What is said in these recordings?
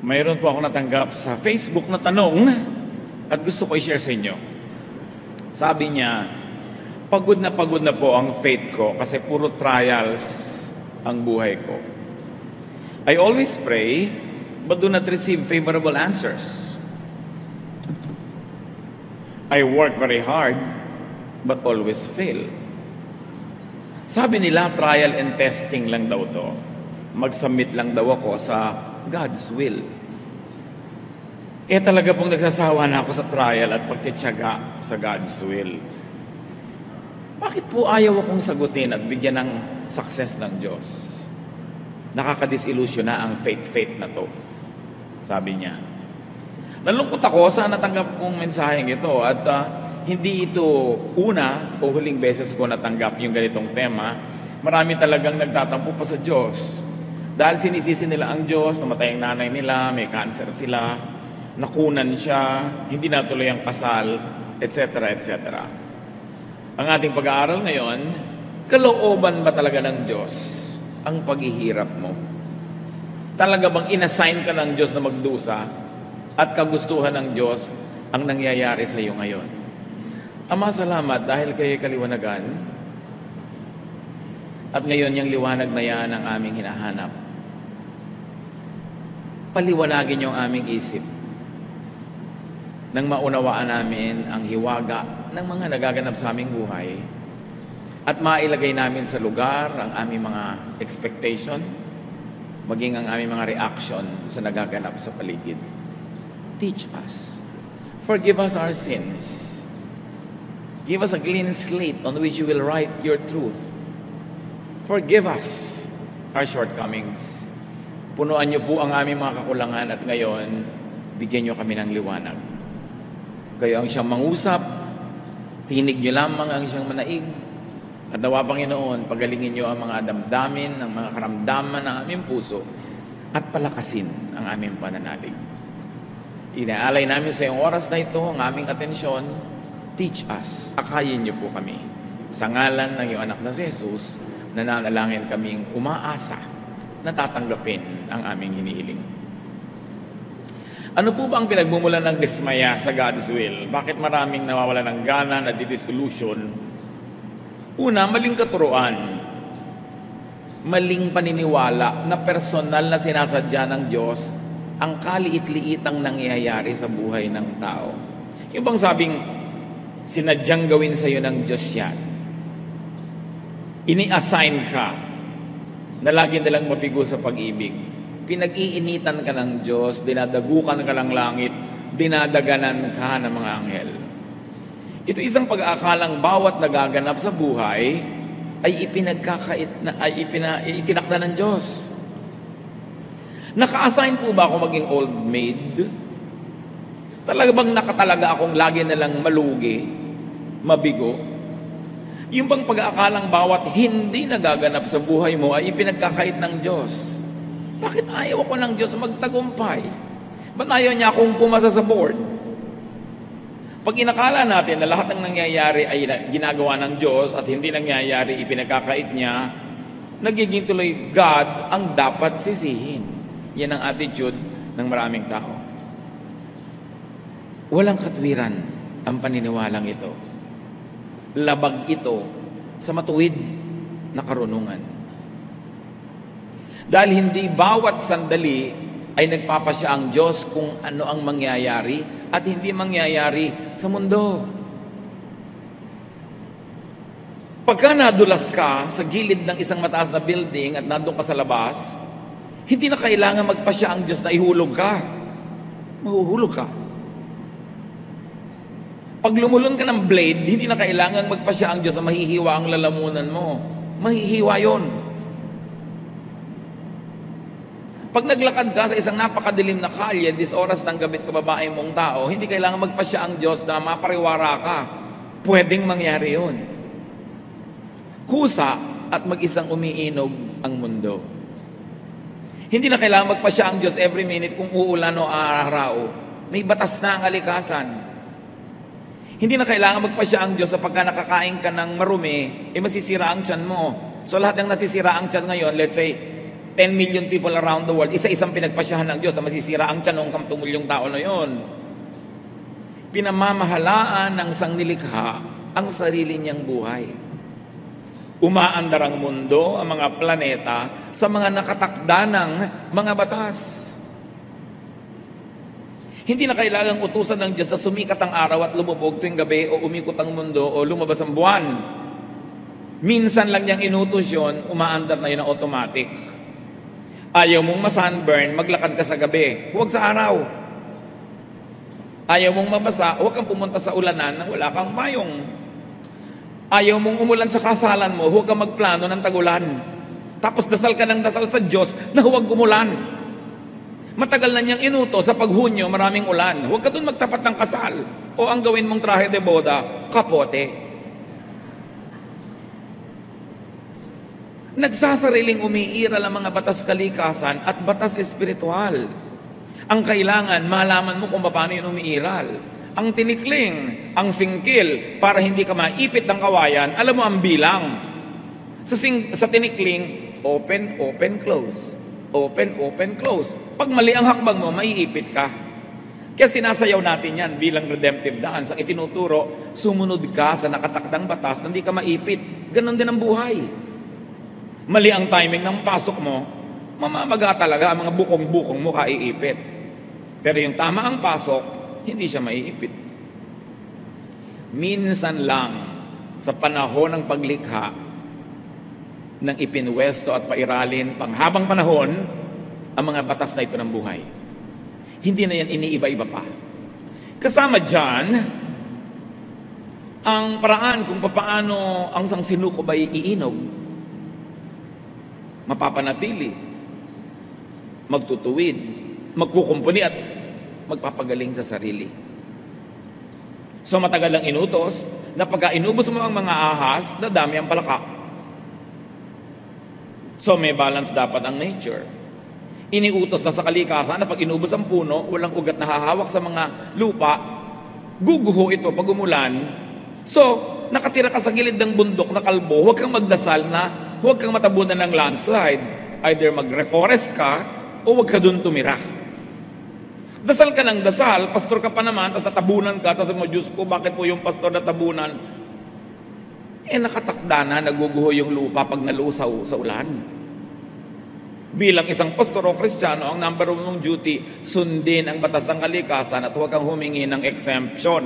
Mayroon po ako natanggap sa Facebook na tanong at gusto ko i-share sa inyo. Sabi niya, pagod na po ang faith ko kasi puro trials ang buhay ko. I always pray but do not receive favorable answers. I work very hard but always fail. Sabi nila, trial and testing lang daw to. Mag-submit lang daw ako sa God's will. Talaga pong nagsasawa na ako sa trial at pagtitiyaga sa God's will. Bakit po ayaw akong sagutin at bigyan ng success ng Diyos? Nakakadisillusion na ang faith na to. Sabi niya. Nalungkot ako sa natanggap kong mensaheng ito at hindi ito una o huling beses ko natanggap yung ganitong tema. Marami talagang nagtatampo pa sa Diyos. Dahil sinisisi nila ang Diyos, namatay ang nanay nila, may cancer sila, nakunan siya, hindi natuloy ang kasal, etc. etc. Ang ating pag-aaral ngayon, kalooban ba talaga ng Diyos ang paghihirap mo? Talaga bang inassign ka ng Diyos na magdusa at kagustuhan ng Diyos ang nangyayari sa iyo ngayon? Ama, salamat dahil kayo'y kaliwanagan at ngayon yung liwanag na yan ang aming hinahanap. Paliwanagin yung aming isip nang maunawaan namin ang hiwaga ng mga nagaganap sa aming buhay at mailagay namin sa lugar ang aming mga expectation, maging ang aming mga reaction sa nagaganap sa paligid. Teach us. Forgive us our sins. Give us a clean slate on which you will write your truth. Forgive us our shortcomings. Punuan niyo po ang aming mga kakulangan at ngayon, bigyan niyo kami ng liwanag. Kayo ang siyang mangusap, tinig niyo lamang ang siyang manaig, at nawa, Panginoon, pagalingin niyo ang mga damdamin, ang mga karamdaman ng aming puso, at palakasin ang aming pananalig. Inaalay namin sa iyong oras na ito ang aming atensyon. Teach us, akayin niyo po kami. Sa ngalan ng iyong anak na si Jesus, nananalangin kaming umaasa na tatanggapin ang aming hinihiling. Ano po ba ang pinagmumulan ng dismaya sa God's will? Bakit maraming nawawala ng gana, nadidisillusion? Una, maling katuruan. Maling paniniwala na personal na sinasadya ng Diyos ang kaliit-liitang nangyayari sa buhay ng tao. Yung bang sabing, sinadyang gawin sa iyo ng Diyos yan. Ini-assign ka na lagi nalang mabigo sa pag-ibig. Pinag-iinitan ka ng Diyos, dinadagukan ka ng langit, dinadaganan ka ng mga anghel. Ito isang pag-aakalang bawat nagaganap sa buhay ay itinakda ng Diyos. Naka-assign po ba ako maging old maid? Talaga bang nakatalaga akong lagi nalang malugi, mabigo? Yung bang pag-aakalang bawat hindi nagaganap sa buhay mo ay ipinagkakait ng Diyos? Bakit ayaw ako ng Diyos magtagumpay? Ba't ayaw niya akong pumasa sa board? Pag inakala natin na lahat ng nangyayari ay ginagawa ng Diyos at hindi nangyayari, ipinagkakait niya, nagiging tuloy God ang dapat sisihin. Yan ang attitude ng maraming tao. Walang katwiran ang paniniwalang ito. Labag ito sa matuwid na karunungan. Dahil hindi bawat sandali ay nagpapasya ang Diyos kung ano ang mangyayari at hindi mangyayari sa mundo. Pagka nadulas ka sa gilid ng isang mataas na building at nandun ka sa labas, hindi na kailangan magpasya ang Diyos na ihulog ka. Mahuhulog ka. Pag lumulon ka ng blade, hindi na kailangan magpasya ang Diyos na mahihiwa ang lalamunan mo. Mahihiwa yon. Pag naglakad ka sa isang napakadilim na kalye, oras ng gabi kababae mong tao, hindi kailangan magpasya ang Diyos na mapariwara ka. Pwedeng mangyari yon. Kusa at mag-isang umiinog ang mundo. Hindi na kailangan magpasya ang Diyos every minute kung uulan o araw. May batas na ang kalikasan. Hindi na kailangan magpasya ang Diyos sa pagka nakakain ka ng marumi, masisira ang tiyan mo. So lahat ng nasisira ang tiyan ngayon, let's say, 10 million people around the world, isa-isang pinagpasyahan ng Diyos na masisira ang tiyanong 10 milyong tao na yon. Pinamamahalaan ng sangnilikha ang sarili niyang buhay. Umaandar ang mundo, ang mga planeta, sa mga nakatakda ng mga batas. Hindi na kailangang utusan ng Diyos na sumikat ang araw at lumubog tuwing gabi o umikot ang mundo o lumabas ang buwan. Minsan lang niyang inutos yun, umaandar na yun ang automatic. Ayaw mong ma-sunburn, maglakad ka sa gabi, huwag sa araw. Ayaw mong mabasa, huwag kang pumunta sa ulanan nang wala kang payong. Ayaw mong umulan sa kasalan mo, huwag kang magplano ng tagulan. Tapos dasal ka ng dasal sa Diyos na huwag umulan. Matagal na niyang inuto sa paghunyo, maraming ulan. Huwag ka dun magtapat ng kasal. O ang gawin mong trahe de boda, kapote. Nagsasariling umiiral ang mga batas kalikasan at batas espiritual. Ang kailangan, malaman mo kung paano yun umiiral. Ang tinikling, ang singkil, para hindi ka maipit ng kawayan, alam mo ang bilang. Sa tinikling, open, open, close. Open, open, close. Pag mali ang hakbang mo, maiipit ka. Kaya sinasayaw natin yan bilang redemptive dance. Ang itinuturo, sumunod ka sa nakatakdang batas na hindi ka maipit. Ganon din ang buhay. Mali ang timing ng pasok mo, mamamaga talaga ang mga bukong-bukong mo kaiipit. Pero yung tama ang pasok, hindi siya maiipit. Minsan lang sa panahon ng paglikha ng ipinwesto at pairalin panghabang panahon ang mga batas na ito ng buhay. Hindi na yan iniiba-iba pa. Kasama dyan ang paraan kung paano ang sang sinuko ba'y iinog, mapapanatili, magtutuwid, magkukumpuni at magpapagaling sa sarili. So matagal lang inutos na pagka inubos mo ang mga ahas, dadami ang palaka. So may balance dapat ang nature. Iniutos na sa kalikasan na pag inubos ang puno, walang ugat na hahawak sa mga lupa, guguho ito pag umulan. So, nakatira ka sa gilid ng bundok na kalbo, huwag kang magdasal na huwag kang matabunan ng landslide. Either mag-reforest ka o huwag ka dun tumira. Dasal ka ng dasal, pastor ka pa naman, tapos natabunan ka, tapos mo, Diyos ko, bakit po yung pastor natabunan? Nakatakda na, naguguho yung lupa pag nalusaw sa ulan. Bilang isang pastor o Kristiyano, ang number one mong duty, sundin ang batas ng kalikasan at huwag kang humingi ng exemption.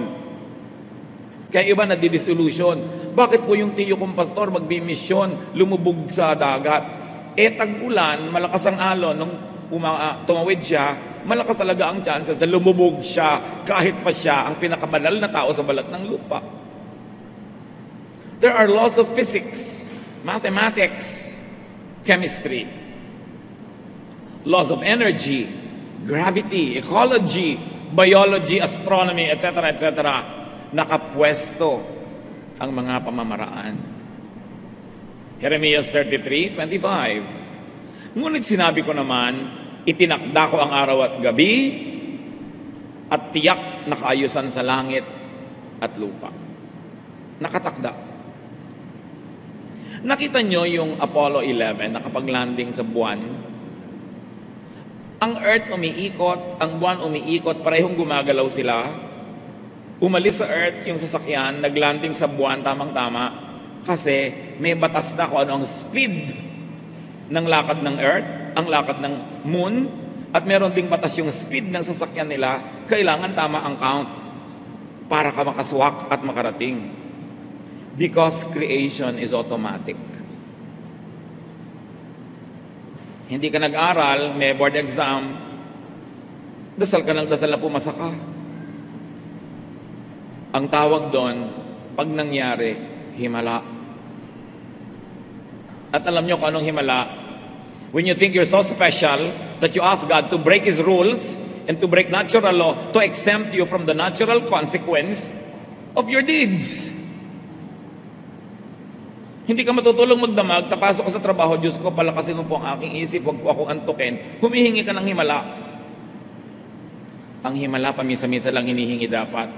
Kaya iba na di-dissolution. Bakit po yung tiyo kong pastor magbimisyon, lumubog sa dagat? Tag-ulan, malakas ang alon, nung tumawid siya, malakas talaga ang chances na lumubog siya kahit pa siya ang pinakabanal na tao sa balat ng lupa. There are laws of physics, mathematics, chemistry, laws of energy, gravity, ecology, biology, astronomy, etc., etc. Nakapwesto ang mga pamamaraan. Jeremiah 33:25. Ngunit sinabi ko naman, itinakda ko ang araw at gabi at tiyak na kaayusan sa langit at lupa. Nakatakda. Nakita nyo yung Apollo 11 nakapag-landing sa buwan? Ang Earth umiikot, ang buwan umiikot, parehong gumagalaw sila. Umalis sa Earth yung sasakyan, naglanding sa buwan, tamang-tama, kasi may batas na kung ano ang speed ng lakad ng Earth, ang lakad ng Moon, at meron ding batas yung speed ng sasakyan nila, kailangan tama ang count para ka makaswak at makarating. Because creation is automatic. Hindi ka nag-aral, may board exam, dasal ka ng dasal na pumasa ka. Ang tawag doon, pag nangyari, himala. At alam nyo kung anong himala? When you think you're so special that you ask God to break His rules and to break natural law to exempt you from the natural consequence of your deeds. Hindi ka matutulong magdamag, tapasok ka sa trabaho, Diyos ko, palakasin mo po ang aking isip, huwag po akong antukin. Humihingi ka ng himala. Ang himala, pamisa-misa lang hinihingi dapat.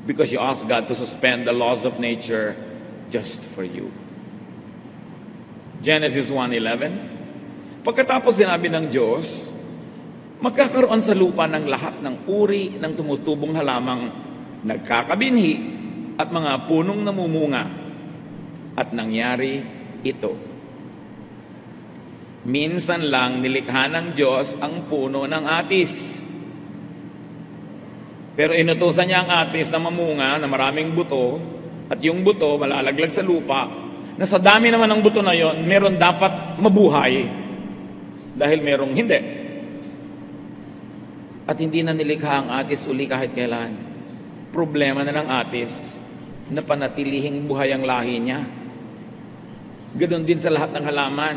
Because you ask God to suspend the laws of nature just for you. Genesis 1:11. Pagkatapos sinabi ng Diyos, magkakaroon sa lupa ng lahat ng uri ng tumutubong halamang nagkakabinhi at mga punong namumunga. At nangyari ito. Minsan lang nilikha ng Diyos ang puno ng atis. Pero inutusan niya ang atis na mamunga na maraming buto, at yung buto malalaglag sa lupa, na sa dami naman ng buto na yon, meron dapat mabuhay dahil merong hindi. At hindi na nilikha ang atis uli kahit kailan. Problema na ng atis na panatilihing buhay ang lahi niya. Ganon din sa lahat ng halaman.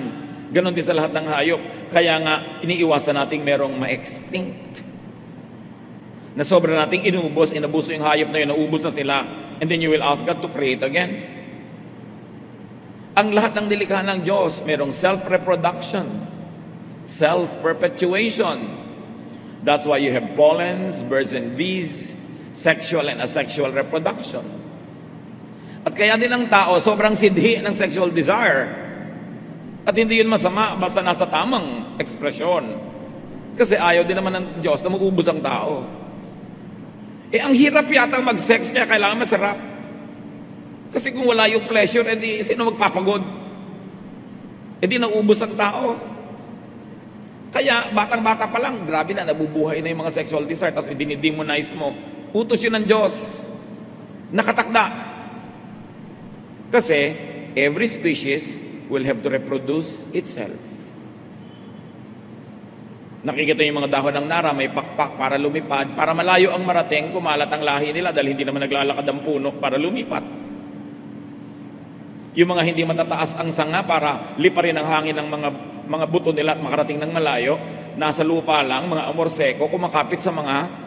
Ganon din sa lahat ng hayop. Kaya nga, iniiwasan nating merong ma-extinct. Na sobra nating inubos, inabuso yung hayop na yun, naubos na sila. And then you will ask God to create again. Ang lahat ng nilikha ng Diyos, merong self-reproduction, self-perpetuation. That's why you have pollens, birds and bees, sexual and asexual reproduction. At kaya din ang tao, sobrang sidhi ng sexual desire. At hindi yun masama, basta nasa tamang ekspresyon. Kasi ayaw din naman ng Diyos na mag-ubos ang tao. Ang hirap yata mag-sex, kaya kailangan masarap. Kasi kung wala yung pleasure, edi sino magpapagod? Edi naubos ang tao. Kaya batang-bata pa lang, grabe na, nabubuhay na yung mga sexual desire, tapos dinidemonize mo. Utos yun ng Diyos. Nakatakda. Kasi, every species will have to reproduce itself. Nakikita yung mga dahon ng nara, may pakpak para lumipad, para malayo ang marating, kumalat ang lahi nila dahil hindi naman naglalakad ang puno para lumipat. Yung mga hindi matataas ang sanga para liparin ang hangin ng mga buto nila at makarating ng malayo, nasa lupa lang, mga amorseko, kumakapit sa mga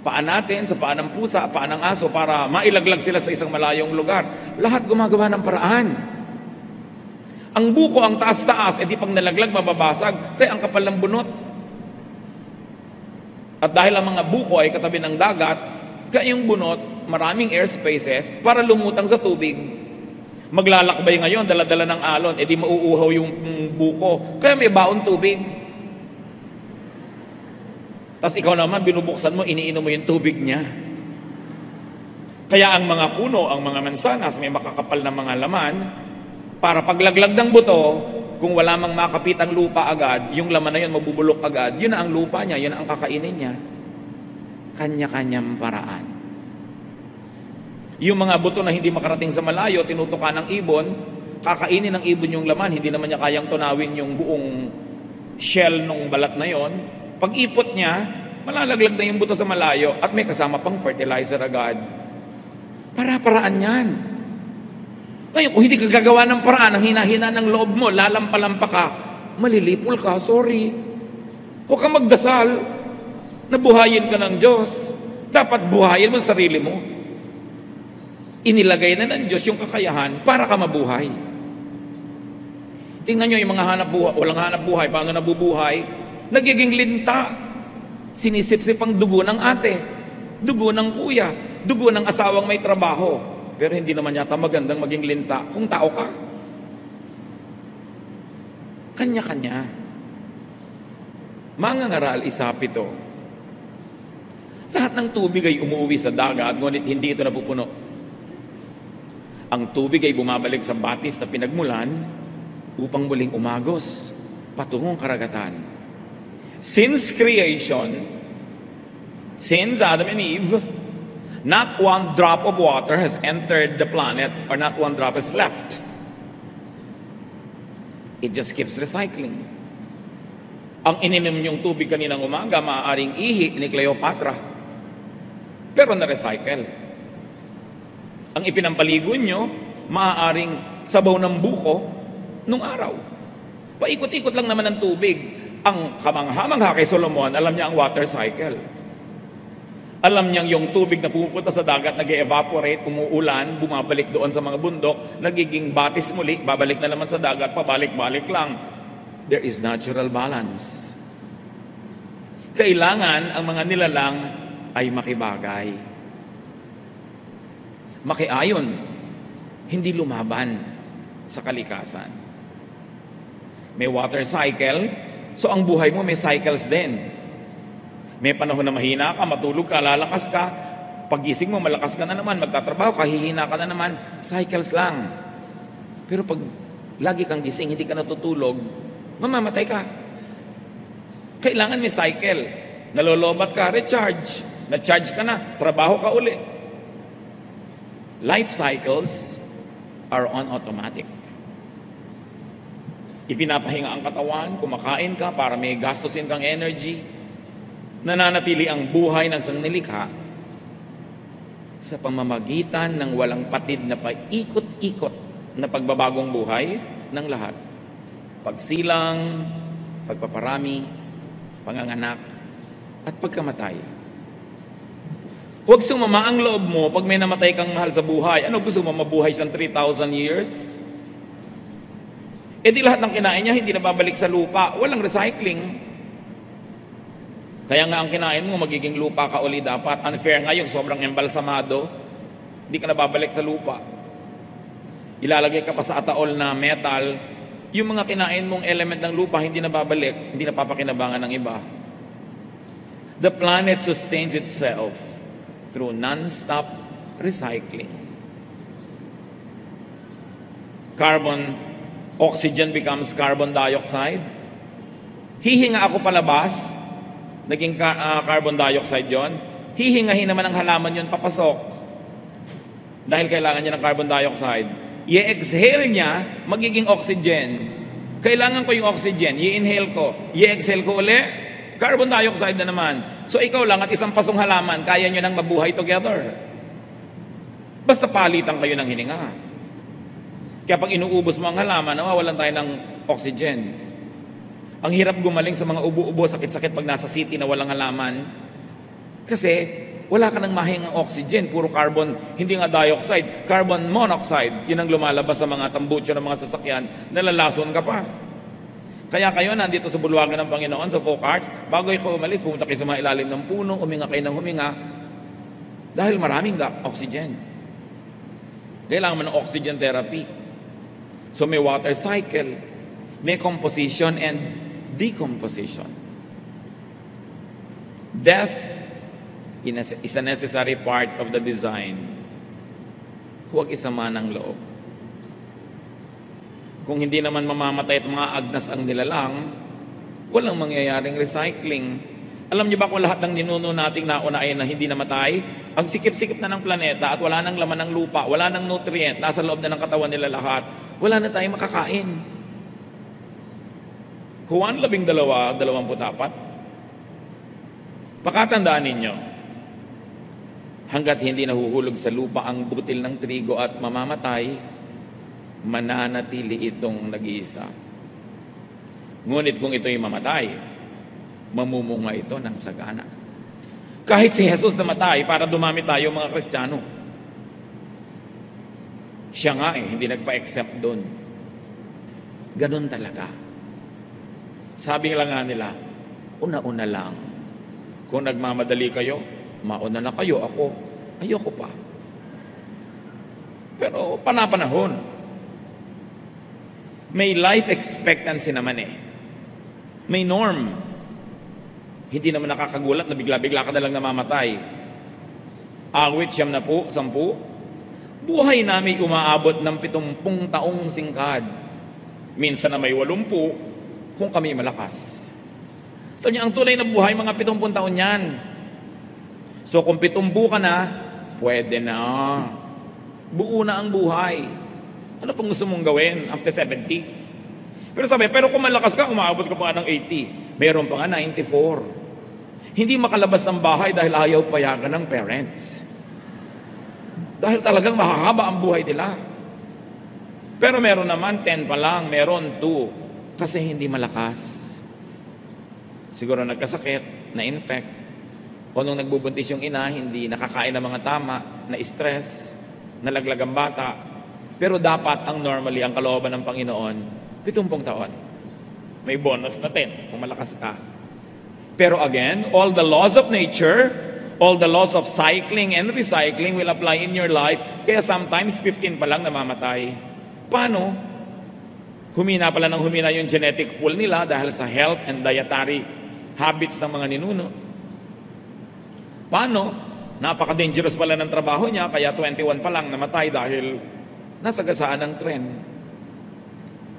paa natin, sa paa ng pusa, paa ng aso, para mailaglag sila sa isang malayong lugar. Lahat gumagawa ng paraan. Ang buko, ang taas-taas, edi pag nalaglag, mababasag, kaya ang kapal ng bunot. At dahil ang mga buko ay katabi ng dagat, kaya yung bunot, maraming air spaces para lumutang sa tubig. Maglalakbay ngayon, dala-dala ng alon, edi mauuhaw yung buko. Kaya may baon tubig. Tapos ikaw naman, binubuksan mo, iniinom mo yung tubig niya. Kaya ang mga puno, ang mga mansanas, may makakapal na mga laman, para paglaglag ng buto, kung wala mang makapit ang lupa agad, yung laman na yun mabubulok agad, yun na ang lupa niya, yun na ang kakainin niya. Kanya-kanyang paraan. Yung mga buto na hindi makarating sa malayo, tinutukan ng ibon, kakainin ng ibon yung laman, hindi naman niya kayang tunawin yung buong shell ng balat na yon. Pag ipot niya, malalaglag na yung buto sa malayo at may kasama pang fertilizer agad. Para-paraan yan. Ngayon, kung hindi ka gagawa ng paraan, ang hina-hina ng loob mo, lalampalampa ka, malilipol ka, sorry. Huwag kang magdasal na buhayin ka ng Diyos. Dapat buhayin mo sa sarili mo. Inilagay na ng Diyos yung kakayahan para ka mabuhay. Tingnan nyo yung mga hanap buhay, walang hanap buhay, paano nabubuhay? Nagiging linta. Sinisip-sip ang dugo ng ate, dugo ng kuya, dugo ng asawang may trabaho. Pero hindi naman yata magandang maging linta kung tao ka. Kanya-kanya. Mangangaral, isapito. Lahat ng tubig ay umuwi sa dagat, ngunit hindi ito napupuno. Ang tubig ay bumabalik sa batis na pinagmulan upang muling umagos patungong karagatan. Since creation, since Adam and Eve, not one drop of water has entered the planet, or not one drop is left. It just keeps recycling. Ang ininom niyong tubig kaninang umaga, maaaring ihi ni Cleopatra, pero na-recycle. Ang ipinampaligo nyo, maaaring sabaw ng buko nung araw. Paikot-ikot lang naman ng tubig. Ang kamangha-mangha kay Solomon, alam niya ang water cycle. Alam niyang yung tubig na pumupunta sa dagat, nag-evaporate, umuulan, bumabalik doon sa mga bundok, nagiging batis muli, babalik na naman sa dagat, pabalik-balik lang. There is natural balance. Kailangan ang mga nilalang ay makibagay. Makiayon, hindi lumaban sa kalikasan. May water cycle. So ang buhay mo may cycles din. May panahon na mahina ka, matulog ka, lalakas ka. Paggising mo, malakas ka na naman, magtatrabaho ka, hihina ka na naman. Cycles lang. Pero pag lagi kang gising, hindi ka natutulog, mamamatay ka. Kailangan may cycle. Nalolobat ka, recharge. Na-charge ka na, trabaho ka uli. Life cycles are on automatic. Ipinapahinga ang katawan, kumakain ka para may gastusin kang energy. Nananatili ang buhay ng sangnilikha sa pamamagitan ng walang patid na paikot-ikot na pagbabagong buhay ng lahat. Pagsilang, pagpaparami, panganganak, at pagkamatay. Huwag sumama ang loob mo pag may namatay kang mahal sa buhay. Ano, gusto mo mabuhay siyang 3,000 years? E di lahat ng kinain niya hindi na babalik sa lupa. Walang recycling. Kaya nga ang kinain mo magiging lupa ka uli dapat. Unfair nga yung sobrang embalsamado. Hindi ka na babalik sa lupa. Ilalagay ka pa sa ataol na metal. Yung mga kinain mong element ng lupa hindi na babalik. Hindi na papakinabangan ng iba. The planet sustains itself through non-stop recycling. Oxygen becomes carbon dioxide. Hihinga ako palabas, naging carbon dioxide yon. Hihingahin naman ang halaman yon papasok. Dahil kailangan niya ng carbon dioxide. I-exhale niya, magiging oxygen. Kailangan ko yung oxygen, i-inhale ko, i-exhale ko uli, carbon dioxide na naman. So ikaw lang at isang pasong halaman, kaya nyo nang mabuhay together. Basta palitan kayo ng hininga. Kaya pag inuubos mo ang halaman, nawawalan tayo ng oxygen. Ang hirap gumaling sa mga ubo-ubo, sakit-sakit pag nasa city na walang halaman. Kasi wala ka nang mahingang oxygen, puro carbon, hindi nga dioxide, carbon monoxide. Yun ang lumalabas sa mga tambucho ng mga sasakyan, nalalason ka pa. Kaya kayo nandito sa bulwagan ng Panginoon, sa Folk Arts, bago kayo umalis, pumunta kayo sa mga ilalim ng puno, huminga kayo ng huminga, dahil maraming oxygen. Kailangan mo ng oxygen therapy. So may water cycle, may composition and decomposition. Death is a necessary part of the design. Huwag isama ng loob. Kung hindi naman mamamatay at mga agnas ang nilalang, walang mangyayaring recycling. Alam niyo ba kung lahat ng ninuno nating nauna ay na hindi namatay? Ang sikip-sikip na ng planeta at wala nang laman ng lupa, wala nang nutrient, nasa loob na ng katawan nila lahat, wala na tayong makakain. Juan 12:24. Pakatandaan ninyo, hanggat hindi nahuhulog sa lupa ang butil ng trigo at mamamatay, mananatili itong nag-iisa. Ngunit kung ito'y mamatay, mamumunga ito ng sagana. Kahit si Jesus namatay para dumami tayo mga Kristiyano, siya nga hindi nagpa-accept doon. Ganun talaga. Sabi lang nga nila, una-una lang. Kung nagmamadali kayo, mauna na kayo, ako, ayoko pa. Pero panapanahon. May life expectancy naman May norm. Hindi naman nakakagulat na bigla-bigla ka na lang namamatay. Awit 10, 10. Buhay namin umaabot ng 70 taong singkad. Minsan na may 80 kung kami malakas. Sabi niya, ang tunay na buhay, mga 70 taon yan. So kung 70 ka na, pwede na. Buo na ang buhay. Ano pang gusto mong gawin after 70? Pero kung malakas ka, umaabot ka pa ng 80. Meron pa nga 94. Hindi makalabas ng bahay dahil ayaw payagan ng parents. Dahil talagang mahahaba ang buhay nila. Pero meron naman 10 pa lang, meron 2. Kasi hindi malakas. Siguro nagkasakit, na-infect. O nung nagbubuntis yung ina, hindi nakakain ng mga tama, na-stress, nalaglag ang bata. Pero dapat ang normally, ang kalooban ng Panginoon, 70 taon. May bonus na 10 kung malakas ka. Pero again, all the laws of nature, all the laws of cycling and recycling will apply in your life. Kaya sometimes 15 pa lang namamatay. Paano? Humina pala ng humina yung genetic pool nila dahil sa health and dietary habits ng mga ninuno. Paano? Napaka-dangerous pala ng trabaho niya, kaya 21 pa lang namatay dahil nasagasaan ng tren.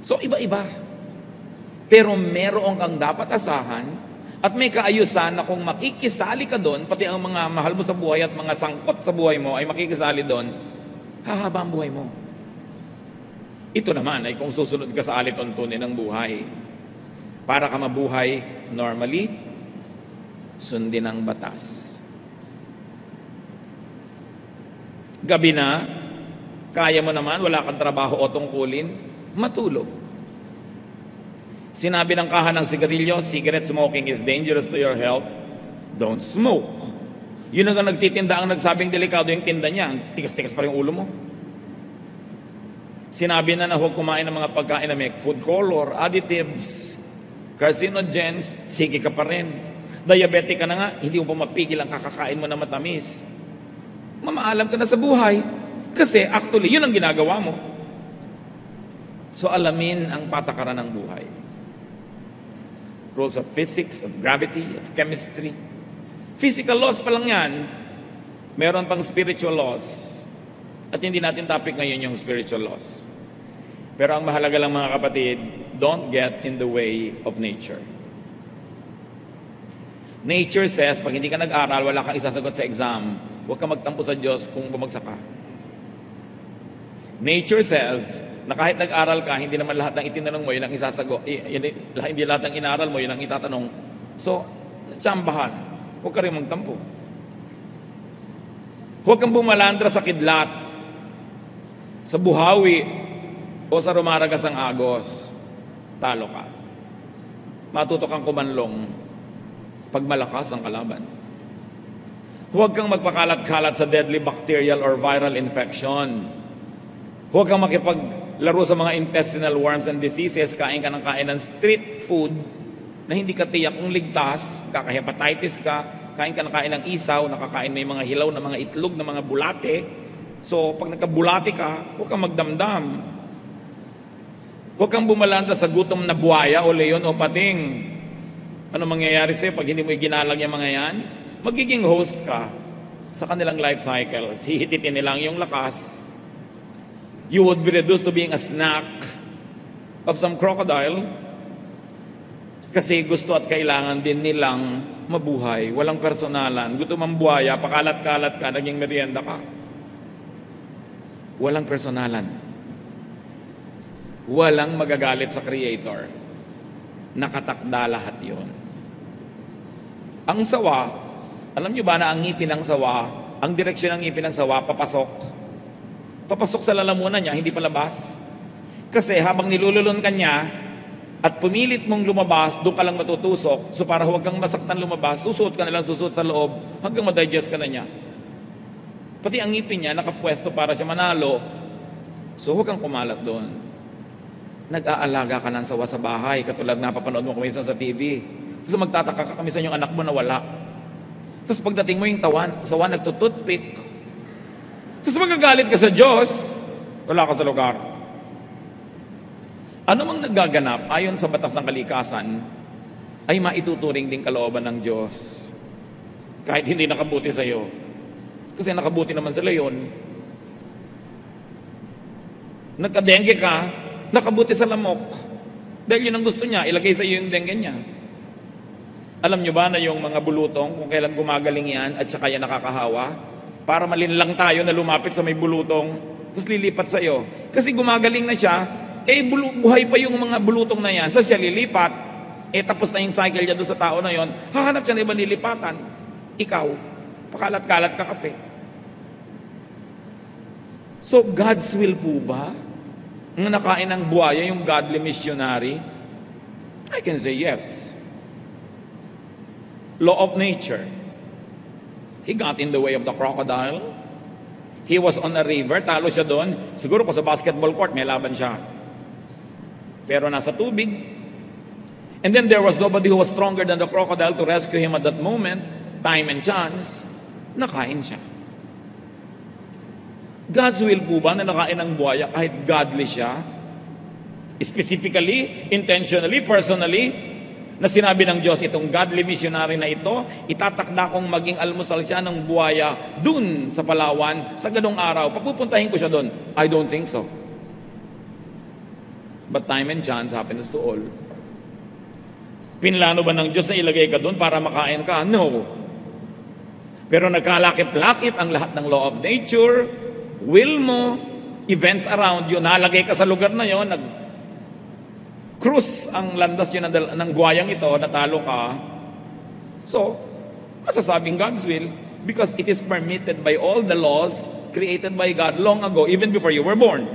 So, iba-iba. Pero meron kang dapat asahan at may kaayusan na kung makikisali ka doon, pati ang mga mahal mo sa buhay at mga sangkot sa buhay mo ay makikisali doon, hahaba ang buhay mo. Ito naman ay kung susunod ka sa alituntunin ng buhay. Para ka mabuhay normally, sundin ang batas. Gabi na, kaya mo naman, wala kang trabaho o tungkulin, matulog. Sinabi ng kaha ng sigarilyo, cigarette smoking is dangerous to your health. Don't smoke. Yun ang nagtitinda ang nagsabing delikado yung tinda niya. Tigas-tigas pa rin ulo mo. Sinabi na huwag kumain ng mga pagkain na may food color, additives, carcinogens, sige ka pa rin. Diabetic ka na nga, hindi mo pa mapigil ang kakakain mo na matamis. Mamaalam ka na sa buhay kasi actually, yun ang ginagawa mo. So alamin ang patakaran ng buhay. Rules of physics, of gravity, of chemistry. Physical laws pa lang yan. Meron pang spiritual laws. At hindi natin topic ngayon yung spiritual laws. Pero ang mahalaga lang mga kapatid, don't get in the way of nature. Nature says, pag hindi ka nag-aral, wala kang isasagot sa exam, huwag ka magtampo sa Diyos kung bumagsak ka. Nature says, na kahit nag-aral ka, hindi naman lahat ng itinanong mo, yun ang isasagot. Hindi lahat ng inaral mo, yun ang itatanong. So, tsambahan. Huwag ka rin magtampo. Huwag kang bumalandra sa kidlat, sa buhawi, o sa rumaragas ang agos. Talo ka. Matuto kang kumanlong pag malakas ang kalaban. Huwag kang magpakalat-kalat sa deadly bacterial or viral infection. Huwag kang makipaglaro sa mga intestinal worms and diseases. Kain ka ng street food na hindi ka tiyak kung ligtas, kaka-hepatitis ka, kain ng isaw, nakakain may mga hilaw na mga itlog na mga bulate. So, pag nagkabulate ka, huwag kang magdamdam. Huwag kang bumalanda sa gutom na buhaya o leon o pating. Ano mangyayari sa'yo pag hindi mo iginalang yung mga yan? Magiging host ka sa kanilang life cycles. Hihititin nilang yung lakas. You would be reduced to being a snack of some crocodile kasi gusto at kailangan din nilang mabuhay. Walang personalan. Gutom ang buhaya, pakalat-kalat ka, naging merienda ka. Walang personalan. Walang magagalit sa Creator. Nakatakda lahat yun. Ang sawa, alam nyo ba na ang ngipin ng sawa, ang direksyon ng ngipin ng sawa, papasok. Papasok sa lalamunan niya, hindi palabas. Kasi habang nilululon ka niya, at pumilit mong lumabas, doon ka lang matutusok. So para huwag kang masaktan lumabas, susuot ka na lang, susuot sa loob, hanggang ma-digest ka na niya. Pati ang ngipin niya, nakapwesto para siya manalo. So huwag kang kumalat doon. Nag-aalaga ka ng sawa sa bahay, katulad napapanood mo kumisan sa TV. Tapos magtataka ka kamisan yung anak mo na wala. Tapos pagdating mo yung sawa nagtututpick. Tapos magagalit ka sa Diyos, wala ka sa lugar. Ano mang nagaganap ayon sa batas ng kalikasan, ay maituturing din kalooban ng Diyos. Kahit hindi nakabuti sa iyo. Kasi nakabuti naman sila yun. Nagka-dengue ka, nakabuti sa lamok. Dahil yun ang gusto niya, ilagay sa iyo yung dengue niya. Alam nyo ba na yung mga bulutong, kung kailan gumagaling yan at saka yan nakakahawa, para malinlang tayo na lumapit sa may bulutong, tapos lilipat sa iyo. Kasi gumagaling na siya, buhay pa yung mga bulutong na yan, sa siya lilipat, tapos na yung cycle niya doon sa tao na yon, hahanap siya na ibang lilipatan. Ikaw, pakalat-kalat ka kasi. So, God's will po ba? Ang nakain ng buhaya, yung godly missionary? I can say yes. Law of nature. He got in the way of the crocodile. He was on a river, talo siya doon. Siguro kung sa basketball court, may laban siya. Pero nasa tubig. And then there was nobody who was stronger than the crocodile to rescue him at that moment. Time and chance. Nakain siya. God's will po ba na nakain ng buhaya kahit godly siya? Specifically, intentionally, personally, na sinabi ng Diyos, itong godly missionary na ito, itatakda kong maging almusal siya ng buhaya dun sa Palawan, sa ganong araw. Papupuntahin ko siya dun. I don't think so. But time and chance happens to all. Pinlano ba ng Diyos na ilagay ka dun para makain ka? No. Pero nagkalakip-lakip ang lahat ng law of nature, will mo, events around you, nalagay ka sa lugar na yon, cruise ang landas yun ng buhayang ito, natalo ka. So, masasabing God's will because it is permitted by all the laws created by God long ago, even before you were born.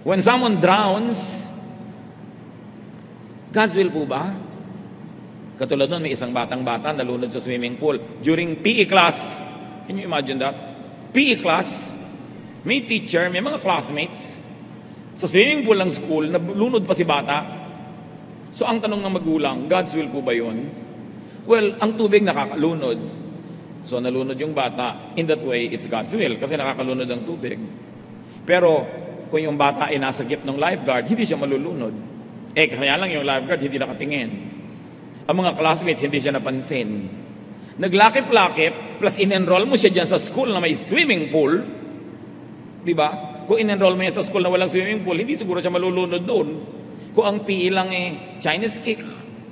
When someone drowns, God's will po ba? Katulad nun, may isang batang-bata nalunod sa swimming pool during PE class. Can you imagine that? PE class, may teacher, may mga classmates, sa swimming pool ng school, nalunod pa si bata. So ang tanong ng magulang, God's will po ba yun? Well, ang tubig nakakalunod. So nalunod yung bata. In that way, it's God's will kasi nakakalunod ang tubig. Pero kung yung bata ay nasa gift ng lifeguard, hindi siya malulunod. Kaya lang yung lifeguard hindi nakatingin. Ang mga classmates hindi siya napansin. Naglakip-lakip, plus in-enroll mo siya dyan sa school na may swimming pool. Di ba? Kung in-enroll mo yan sa school na walang swimming pool, hindi siguro siya malulunod doon. Kung ang PE lang Chinese kick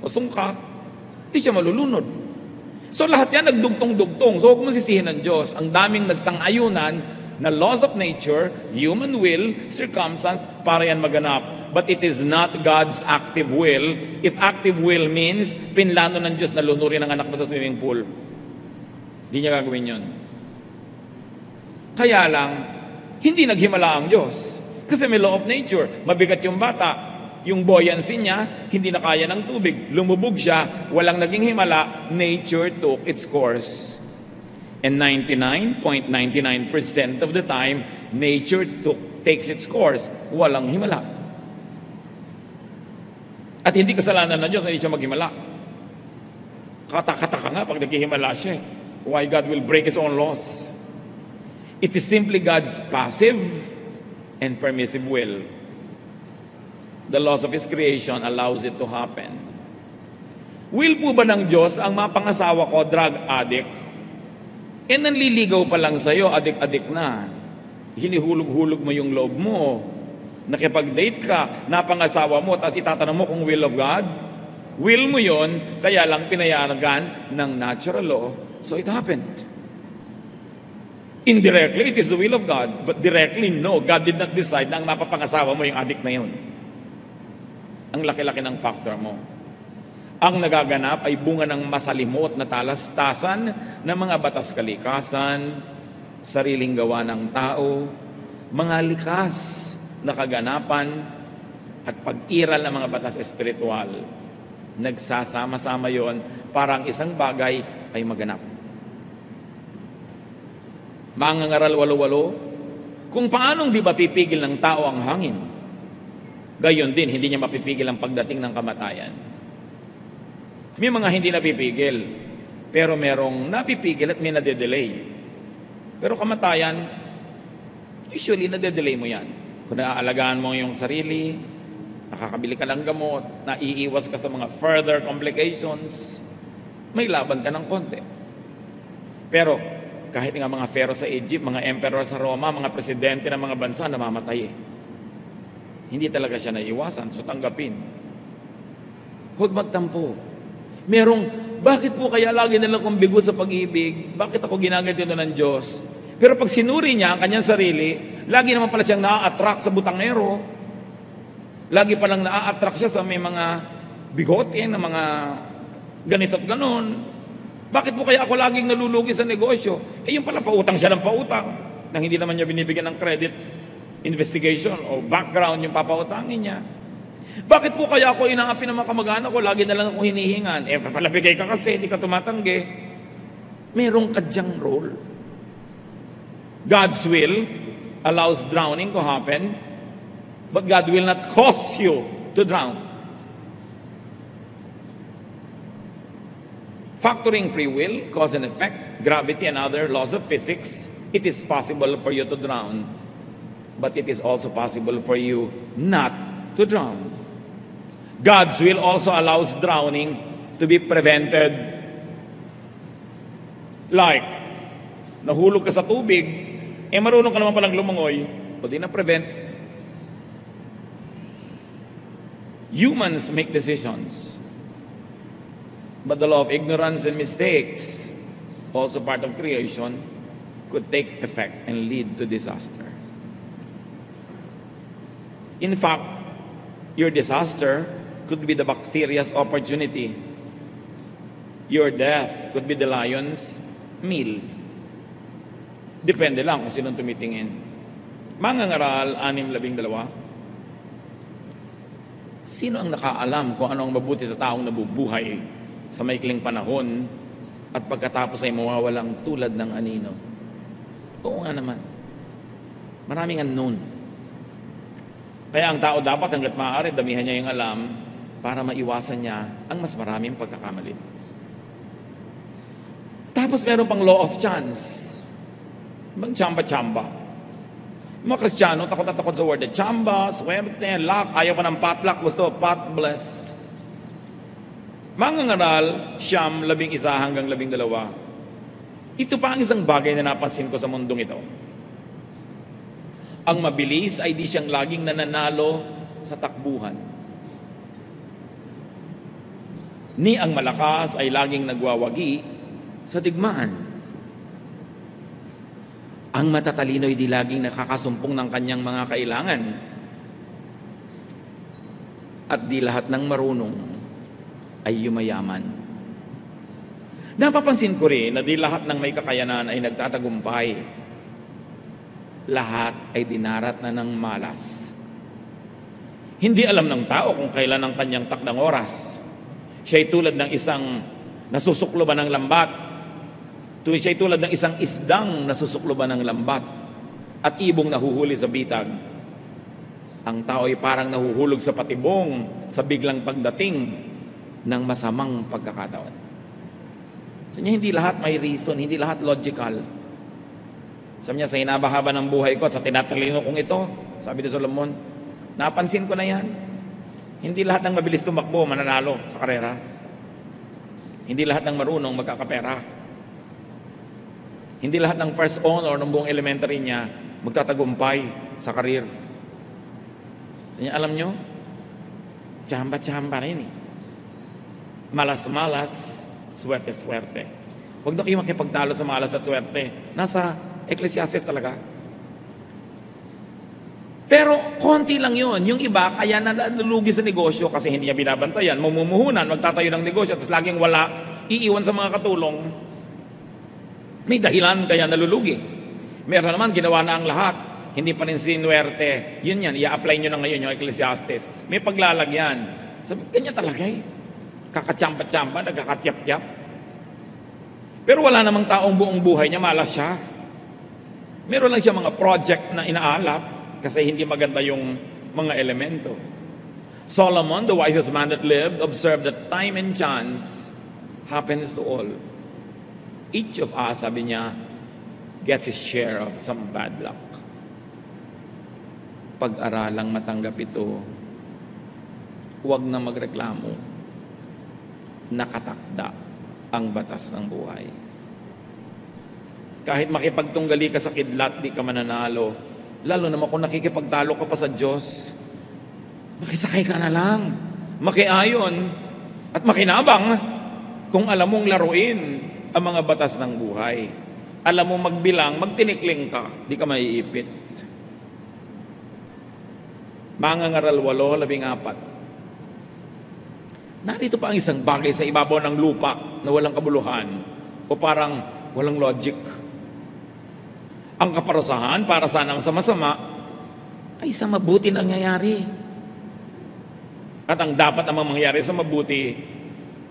o sungka, hindi siya malulunod. So lahat yan nagdugtong-dugtong. So huwag mo sisihin ng Diyos. Ang daming nagsang-ayunan na laws of nature, human will, circumstance, para yan maganap. But it is not God's active will. If active will means pinlano ng Diyos na lunurin ang anak mo sa swimming pool, hindi niya gagawin yun. Kaya lang, hindi naghimala ang Diyos. Kasi may law of nature. Mabigat yung bata. Yung buoyancy niya, hindi na kaya ng tubig. Lumubog siya, walang naging himala. Nature took its course. And 99.99% of the time, nature takes its course. Walang himala. At hindi kasalanan ng Diyos na hindi siya maghimala. Kataka nga pag naghihimala siya. Why God will break His own laws? It is simply God's passive and permissive will. The laws of His creation allows it to happen. Will po ba ng Diyos ang mapangasawa ko, drug addict? Nanliligaw pa lang sa'yo, adik-adik na. Hinihulog-hulog mo yung loob mo. Nakipag-date ka, napangasawa mo, tapos itatanong mo kung will of God? Will mo yon, kaya lang pinayagan ng natural law, so it happened. Indirectly, it is the will of God. But directly, no. God did not decide na ang mapapangasawa mo yung addict na yun. Ang laki-laki ng factor mo. Ang nagaganap ay bunga ng masalimot na talastasan ng mga batas kalikasan, sariling gawa ng tao, mga likas na kaganapan, at pag-iral ng mga batas espiritual. Nagsasama-sama yon para ang isang bagay ay maganap. Mangangaral walo-walo, kung paanong di ba pipigil ng tao ang hangin, gayon din, hindi niya mapipigil ang pagdating ng kamatayan. May mga hindi napipigil, pero merong napipigil at may nade-delay. Pero kamatayan, usually nade-delay mo yan. Kung naaalagaan mo yung sarili, nakakabili ka ng gamot, naiiwas ka sa mga further complications, may laban ka ng konti. Pero kahit nga mga pharaoh sa Egypt, mga emperor sa Roma, mga presidente ng mga bansa, namamatay eh. Hindi talaga siya naiiwasan, so tanggapin. Huwag magtampo. Bakit po kaya lagi nalang kong bigo sa pag-ibig? Bakit ako ginaganito ng Diyos? Pero pag sinuri niya ang kanyang sarili, lagi naman pala siyang na-attract sa butangero. Lagi palang na-attract siya sa may mga bigote, na mga ganito at ganon. Bakit po kaya ako laging nalulugi sa negosyo? Yung pala pautang siya ng pautang nang hindi naman niya binibigyan ng credit investigation o background yung papautangin niya. Bakit po kaya ako inaapi ng mga kamag-anak ko, lagi na lang ako hinihingan? Papalabigay ka kasi, hindi ka tumatanggi. Merong kadyang role. God's will allows drowning to happen, but God will not cause you to drown. Factoring free will, cause and effect, gravity and other laws of physics, it is possible for you to drown. but it is also possible for you not to drown. God's will also allows drowning to be prevented. Like, nahulog ka sa tubig, marunong ka naman palang lumangoy, o di na-prevent. Humans make decisions, but the law of ignorance and mistakes, also part of creation, could take effect and lead to disaster. In fact, your disaster could be the bacteria's opportunity. Your death could be the lion's meal. Depende lang kung sinong tumitingin. Mangangaral, 6:12. Sino ang nakaalam kung ano ang mabuti sa taong nabubuhay sa maikling panahon at pagkatapos ay mawawalang tulad ng anino? Oo nga naman. Maraming unknown. Kaya ang tao dapat hanggat maaari, damihan niya yung alam para maiwasan niya ang mas maraming pagkakamali. Tapos meron pang law of chance. Mag-chamba-chamba. Mga Kristiyano, takot na takot sa word. Chamba, swerte, luck, ayaw pa ng potluck, gusto, pot bless. Mangangaral, 11-12. Ito pa ang isang bagay na napansin ko sa mundong ito. Ang mabilis ay di siyang laging nananalo sa takbuhan. Ni ang malakas ay laging nagwawagi sa digmaan. Ang matatalino ay di laging nakakasumpong ng kanyang mga kailangan. At di lahat ng marunong ay yumayaman. Napapansin ko rin na di lahat ng may kakayanan ay nagtatagumpay. Lahat ay dinarat na ng malas. Hindi alam ng tao kung kailan ang kanyang takdang oras. Siya'y tulad ng isang nasusukloban ng lambat. Siya'y tulad ng isang isdang nasusukloban ng lambat at ibong nahuhuli sa bitag. Ang tao ay parang nahuhulog sa patibong sa biglang pagdating ng masamang pagkakataon. So niya, hindi lahat may reason, hindi lahat logical. Sabi niya, sa hinabahaba ng buhay ko at sa tinatalino kong ito, sabi ni Solomon, napansin ko na yan. Hindi lahat ng mabilis tumakbo mananalo sa karera. Hindi lahat ng marunong magkakapera. Hindi lahat ng first honor ng buong elementary niya magtatagumpay sa karir. So niya, alam nyo, tsamba-tsamba na yun eh. Malas-malas, swerte-swerte. Huwag na kayo makipagtalo sa malas at swerte. Nasa Ecclesiastes talaga. Pero konti lang yun. Yung iba, kaya nalulugi sa negosyo kasi hindi niya binabantayan. Mamumuhunan, magtatayo ng negosyo, tapos laging wala, iiwan sa mga katulong. May dahilan kaya nalulugi. Meron naman, ginawa na ang lahat. Hindi pa rin sinuwerte. Yun yan, i-apply nyo na ngayon yung Ecclesiastes. May paglalagyan. Sabi, kanya talaga eh. Kakachamba-chamba, nagkakatyap-tyap. Pero wala namang taong buong buhay niya, malas siya. Meron lang siya mga project na inaalap kasi hindi maganda yung mga elemento. Solomon, the wisest man that lived, observed that time and chance happens to all. Each of us, sabi niya, gets his share of some bad luck. Pag-aralang matanggap ito, huwag na magreklamo. Nakatakda ang batas ng buhay. Kahit makipagtunggali ka sa kidlat, di ka mananalo. Lalo naman kung nakikipagtalo ka pa sa Diyos, makisakay ka na lang, makiayon, at makinabang kung alam mong laruin ang mga batas ng buhay. Alam mo magbilang, magtinikling ka, di ka maiipit. Mangangaral 8:14. Narito pa ang isang bagay sa ibabaw ng lupa na walang kabuluhan o parang walang logic. Ang kaparusahan para sa masama ay sa mabuti nangyayari. At ang dapat namang mangyari sa mabuti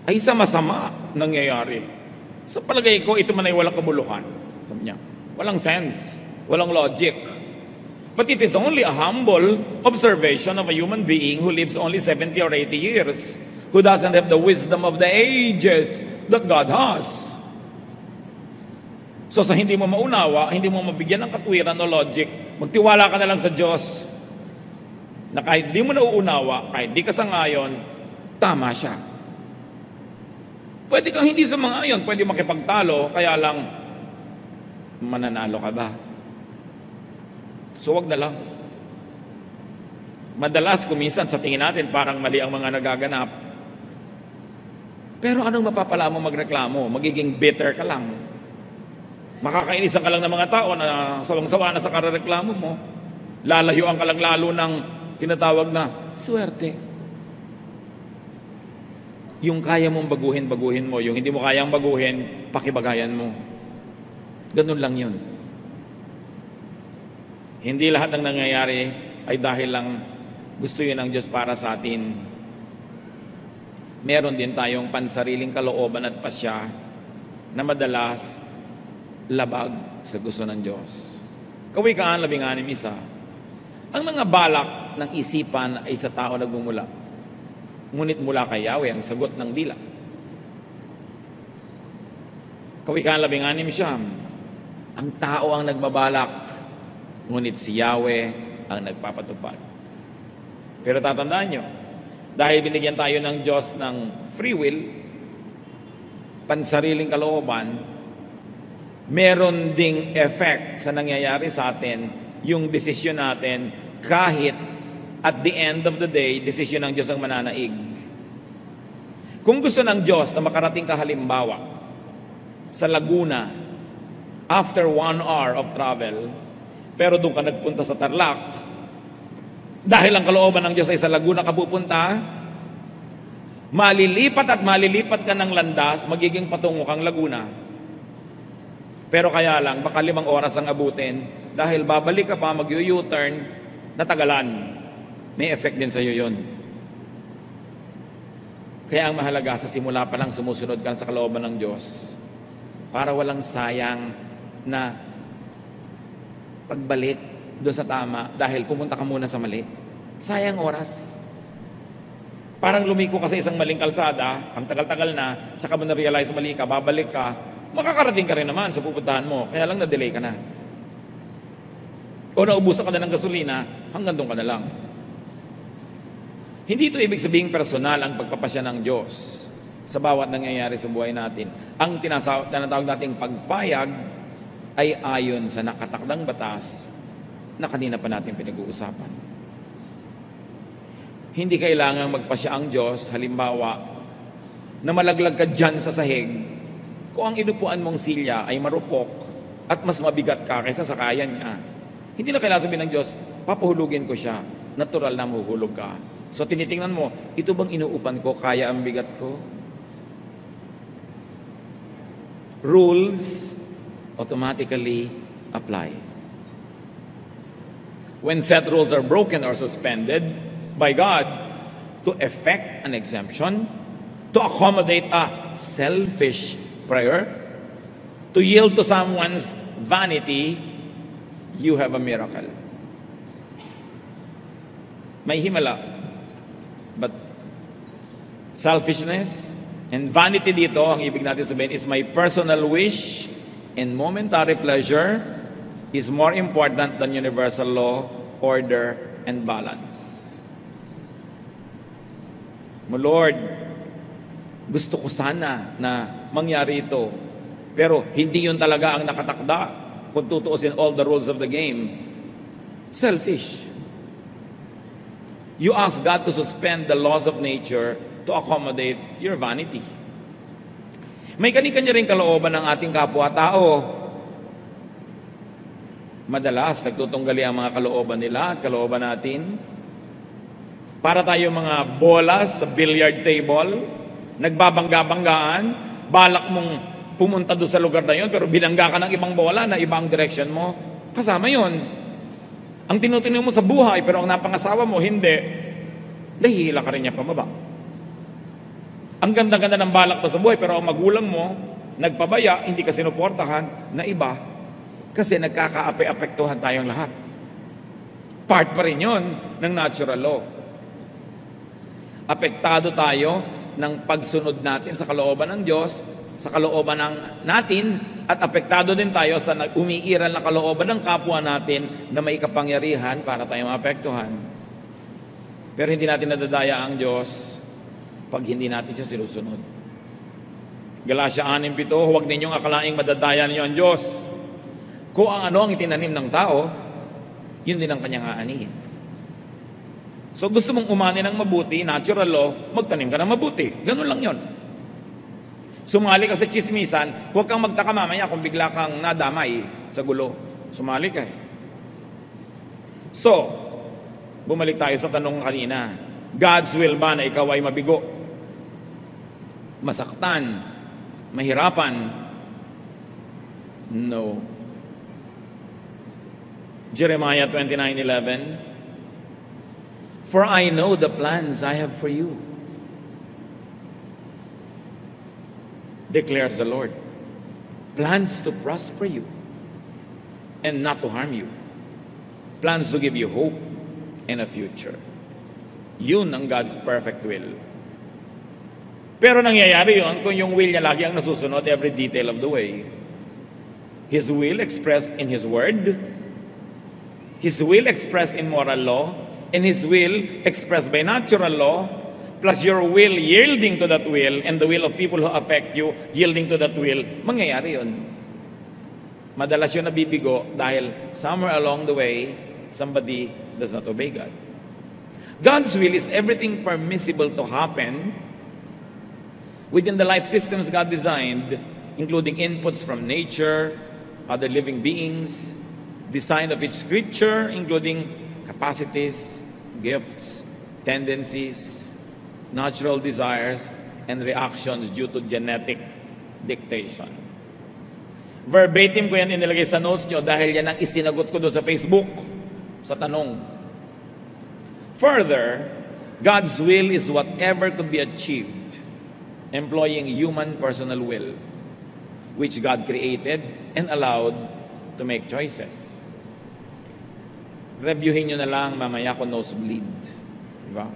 ay sa masama nangyayari. Sa palagay ko, ito man ay walang kabuluhan. Walang sense, walang logic. But it is only a humble observation of a human being who lives only 70 or 80 years, who doesn't have the wisdom of the ages that God has. So sa hindi mo maunawa, hindi mo mabigyan ng katwiran o logic magtiwala ka na lang sa Diyos na kahit di mo nauunawa, kahit di ka sangayon, tama siya. Pwede kang hindi sumangayon, pwede makipagtalo, kaya lang mananalo ka ba? So wag na lang. Madalas, kuminsan sa tingin natin, parang mali ang mga nagaganap. Pero anong mapapala mo magreklamo? Magiging bitter ka lang. Makakainisan ka lang ng mga tao na sawang-sawa na sa karereklamo mo. Lalayuan ka lang lalo ng tinatawag na swerte. Yung kaya mong baguhin, baguhin mo. Yung hindi mo kayang baguhin, pakibagayan mo. Ganun lang yun. Hindi lahat ng nangyayari ay dahil lang gusto yun ng Diyos para sa atin. Meron din tayong pansariling kalooban at pasya na madalas labag sa gusto ng Diyos. Kawikaan 16:1. Ang mga balak ng isipan ay sa tao nagmumula. Ngunit mula kay Yahweh ang sagot ng dila. Kawikaan 16:9. Ang tao ang nagbabalak, ngunit si Yahweh ang nagpapatupad. Pero tatandaan nyo, dahil binigyan tayo ng Diyos ng free will, pansariling kalooban, meron ding effect sa nangyayari sa atin yung desisyon natin kahit at the end of the day, desisyon ng Diyos ang mananaig. Kung gusto ng Diyos na makarating ka halimbawa sa Laguna after 1 hour of travel, pero doon ka nagpunta sa Tarlac, dahil ang kalooban ng Diyos ay sa Laguna ka pupunta, malilipat ka ng landas, magiging patungo kang Laguna. Pero kaya lang, baka 5 oras ang abutin, dahil babalik ka pa, mag-U-turn, natagalan. May effect din sa iyo yun. Kaya ang mahalaga, sa simula pa lang sumusunod ka sa kalooban ng Diyos, para walang sayang na pagbalik doon sa tama dahil pumunta ka muna sa mali. Sayang oras. Parang lumiko ka sa isang maling kalsada, ang tagal-tagal na, tsaka mo na-realize mali ka, babalik ka, makakarating ka rin naman sa pupuntahan mo, kaya lang na-delay ka na. O naubusan ka na ng gasolina, hanggang doon ka na lang. Hindi ito ibig sabihin personal ang pagpapasya ng Diyos sa bawat nangyayari sa buhay natin. Ang tinatawag nating pagpayag ay ayon sa nakatakdang batas na kanina pa natin pinag-uusapan. Hindi kailangang magpasya ang Diyos, halimbawa, na malaglag ka dyan sa sahig kung ang inupuan mong silya ay marupok at mas mabigat ka kaysa sa kaya niya. Hindi na kailangan sabihin ng Diyos, papuhulugin ko siya, natural na mahuhulog ka. So tinitingnan mo, ito bang inuupan ko, kaya ang bigat ko? Rules automatically apply. When set rules are broken or suspended by God to effect an exemption, to accommodate a selfish prayer, to yield to someone's vanity, you have a miracle. May himala. But selfishness and vanity dito, ang ibig natin sabihin is my personal wish and momentary pleasure is more important than universal law, order, and balance. Lord, gusto ko sana na mangyari ito, pero hindi yun talaga ang nakatakda kung tutuusin all the rules of the game. Selfish. You ask God to suspend the laws of nature to accommodate your vanity. May kani-kanya rin kalooban ng ating kapwa-tao. Madalas, nagtutunggali ang mga kalooban nila at kalooban natin. Para tayo mga bolas sa billiard table, nagbabangga-banggaan, balak mong pumunta doon sa lugar na yun, pero binangga ka ng ibang bola na ibang direction mo, kasama yun. Ang tinutunin mo sa buhay, pero ang napangasawa mo, hindi, nahihila ka rin niya pababa. Ang ganda-ganda ng balak mo sa buhay, pero ang magulang mo, nagpabaya, hindi ka sinuportahan, na iba, kasi nagkakaape-apektuhan tayong lahat. Part pa rin yun ng natural law. Apektado tayo ng pagsunod natin sa kalooban ng Diyos sa kalooban natin at apektado din tayo sa umiiral na kalooban ng kapwa natin na may kapangyarihan para tayo maapektuhan. Pero hindi natin nadadaya ang Diyos pag hindi natin siya sinusunod. Galatia 6:7, huwag ninyong akalaing madadaya ninyo ang Diyos. Kung ang ano ang itinanim ng tao, yun din ang kanyang aanihin. So gusto mong umani ng mabuti, natural law, magtanim ka ng mabuti. Ganun lang yon. Sumali ka sa chismisan, huwag kang magtaka mamaya kung bigla kang nadamay sa gulo. Sumali ka eh. So, bumalik tayo sa tanong kanina. God's will ba na ikaw ay mabigo? Masaktan? Mahirapan? No. Jeremiah 29:11, for I know the plans I have for you, declares the Lord. Plans to prosper you and not to harm you. Plans to give you hope and a future. Yun ang God's perfect will. Pero nangyayari yun kung yung will niya lagi ang nasusunod every detail of the way. His will expressed in His Word, His will expressed in moral law, and His will expressed by natural law, plus your will yielding to that will, and the will of people who affect you yielding to that will, mangyayari yun. Madalas yun nabibigo dahil somewhere along the way, somebody does not obey God. God's will is everything permissible to happen within the life systems God designed, including inputs from nature, other living beings, design of each creature, including capacities, gifts, tendencies, natural desires, and reactions due to genetic dictation. Verbatim ko yan inilagay sa notes nyo dahil yan ang isinagot ko doon sa Facebook sa tanong. Further, God's will is whatever could be achieved employing human personal will, which God created and allowed to make choices. Reviewin nyo na lang mamaya kung nosebleed. Diba?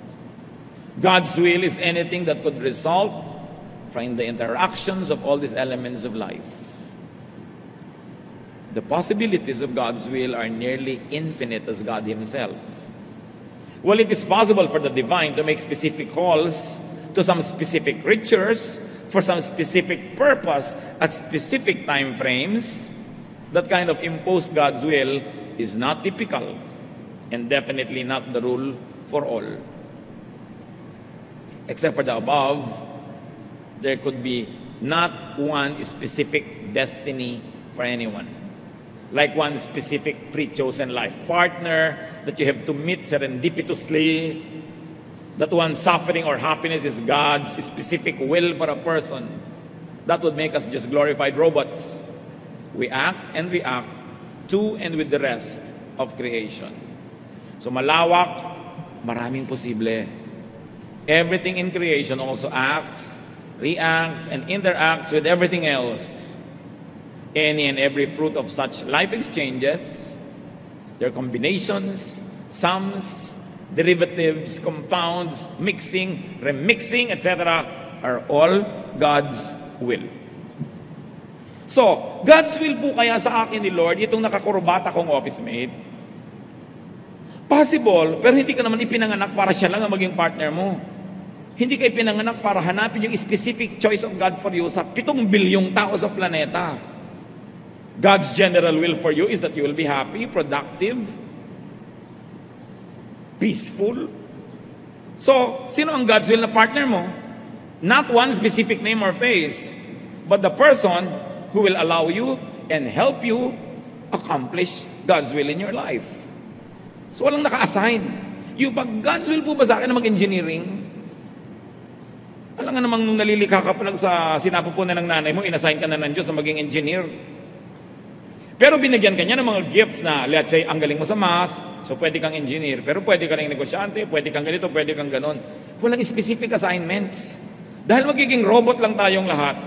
God's will is anything that could result from the interactions of all these elements of life. The possibilities of God's will are nearly infinite as God Himself. While it is possible for the divine to make specific calls to some specific creatures for some specific purpose at specific time frames, that kind of imposed God's will is not typical and definitely not the rule for all. Except for the above, there could be not one specific destiny for anyone. Like one specific pre-chosen life partner that you have to meet serendipitously, that one suffering or happiness is God's specific will for a person. That would make us just glorified robots. We act and react to and with the rest of creation. So malawak, maraming posible. Everything in creation also acts, reacts, and interacts with everything else. Any and every fruit of such life exchanges, their combinations, sums, derivatives, compounds, mixing, remixing, etc., are all God's will. So, God's will po kaya sa akin ni Lord, itong nakakurbata kong office mate, possible, pero hindi ka naman ipinanganak para siya lang ang maging partner mo. Hindi kayo pinanganak para hanapin yung specific choice of God for you sa 7 bilyong tao sa planeta. God's general will for you is that you will be happy, productive, peaceful. So, sino ang God's will na partner mo? Not one specific name or face, but the person who will allow you and help you accomplish God's will in your life. So, walang naka-assign. Yung pag God's will po ba sa akin na mag-engineering? Alam nga namang nung nalilikha ka pa lang sa sinapupunan ng nanay mo, inassign ka na ng Diyos na maging engineer. Pero binigyan ka niya ng mga gifts na, let's say, ang galing mo sa math, so pwede kang engineer. Pero pwede ka rin negosyante, pwede kang ganito, pwede kang ganon. Walang specific assignments. Dahil magiging robot lang tayong lahat.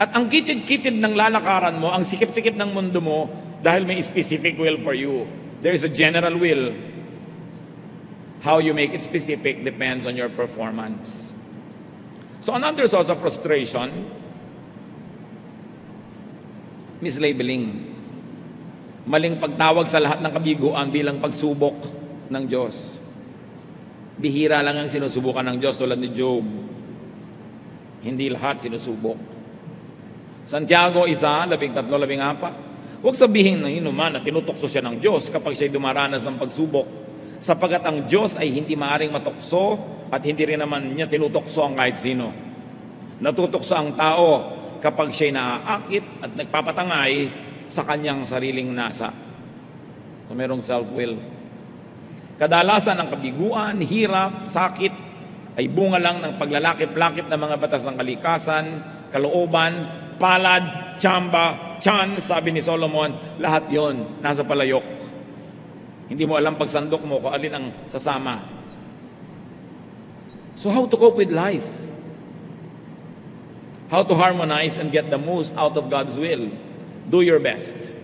At ang kitid-kitid ng lalakaran mo, ang sikip-sikip ng mundo mo, dahil may specific will for you. There is a general will. How you make it specific depends on your performance. So another source of frustration, mislabeling. Maling pagtawag sa lahat ng kabiguan bilang pagsubok ng Diyos. Bihira lang ang sinusubukan ng Diyos tulad ni Job. Hindi lahat sinusubok. Santiago 1:13-14. Huwag sabihin ng inuman na tinutokso siya ng Diyos kapag siya'y dumaranas ng pagsubok, sapagkat ang Diyos ay hindi maaring matukso at hindi rin naman niya tinutokso ang kahit sino. Natutokso ang tao kapag siya'y naaakit at nagpapatangay sa kanyang sariling nasa. So, merong self-will. Kadalasan ang kabiguan, hirap, sakit ay bunga lang ng paglalakip-lakip ng mga batas ng kalikasan, kalooban, palad, tsamba, tiyan, sabi ni Solomon, lahat yon nasa palayok. Hindi mo alam pagsandok mo kung alin ang sasama. So how to cope with life? How to harmonize and get the most out of God's will? Do your best.